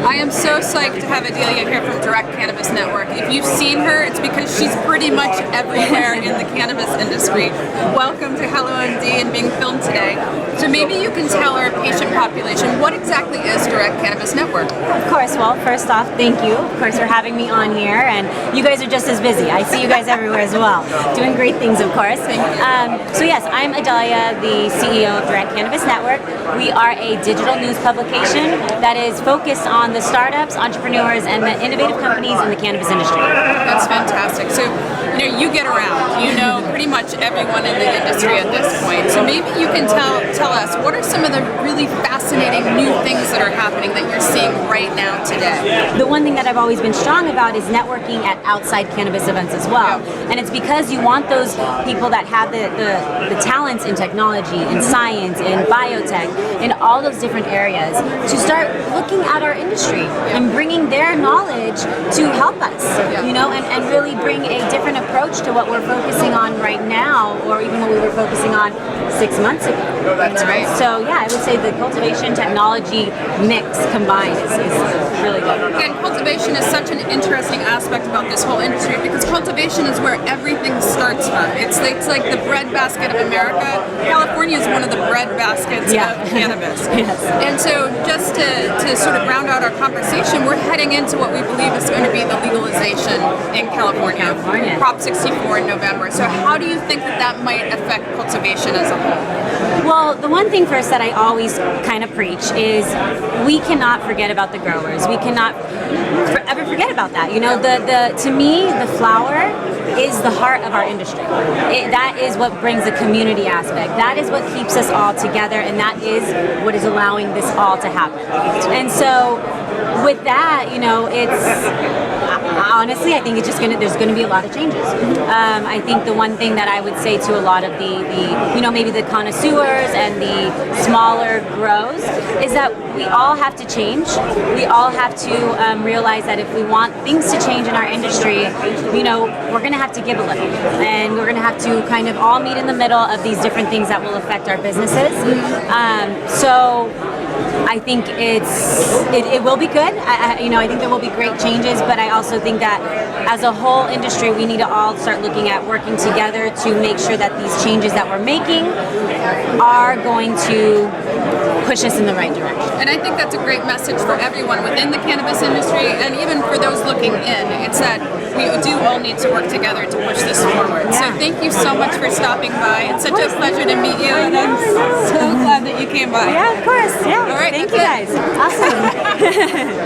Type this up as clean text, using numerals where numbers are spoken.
I am so psyched to have Adelia here from Direct Cannabis Network. If you've seen her, it's because she's pretty much everywhere in the cannabis industry. Welcome to HelloMD and being filmed today. So maybe you can tell our patient population, what exactly is Direct Cannabis Network? Of course. Well, first off, thank you, of course, for having me on here. And you guys are just as busy. I see you guys everywhere as well, doing great things, of course. Thank you. So yes, I'm Adelia, the CEO of Direct Cannabis Network. We are a digital news publication that is focused on the startups, entrepreneurs, and the innovative companies in the cannabis industry. That's fantastic. So, you get around. You know pretty much everyone in the industry at this point. So maybe you can tell us, what are some of the really fascinating new things that are happening that you're seeing right now today? The one thing that I've always been strong about is networking at outside cannabis events as well. Yeah. And it's because you want those people that have the talents in technology, in science, in biotech, in all those different areas to start looking at our industry and bringing their knowledge to help us, and really bring a different approach to what we're focusing on right now, or even what we were focusing on 6 months ago. That's right. So yeah, I would say the cultivation technology mix combined is really good. And cultivation is such an interesting aspect about this whole industry because cultivation is where everything starts from. It's like the breadbasket of America. California is one of the breadbaskets of cannabis. Yes. And so just to sort of round out our conversation, we're heading into what we believe is going to be the legalization in California. Prop 64 in November. So how do you think that might affect cultivation as a whole? Well, the one thing first that I always kind of preach is we cannot forget about the growers. We cannot ever forget about that. To me, the flower is the heart of our industry. That is what brings the community aspect. That is what keeps us all together, and that is what is allowing this all to happen. And so with that, honestly, I think there's going to be a lot of changes. I think the one thing that I would say to a lot of maybe the connoisseurs and the smaller grows is that we all have to change. We all have to realize that if we want things to change in our industry, we're going to have to give a little, and we're going to have to kind of all meet in the middle of these different things that will affect our businesses. So I think it will be good. I think there will be great changes, but I also think that as a whole industry, we need to all start looking at working together to make sure that these changes that we're making are going to push us in the right direction. And I think that's a great message for everyone within the cannabis industry, and even for those looking in. It's that we do all need to work together to push this forward. Yeah. So thank you so much for stopping by. It's such a pleasure to meet you, and I'm so glad that you came by. Yeah, of course. Yeah. All right, thank you guys. Awesome.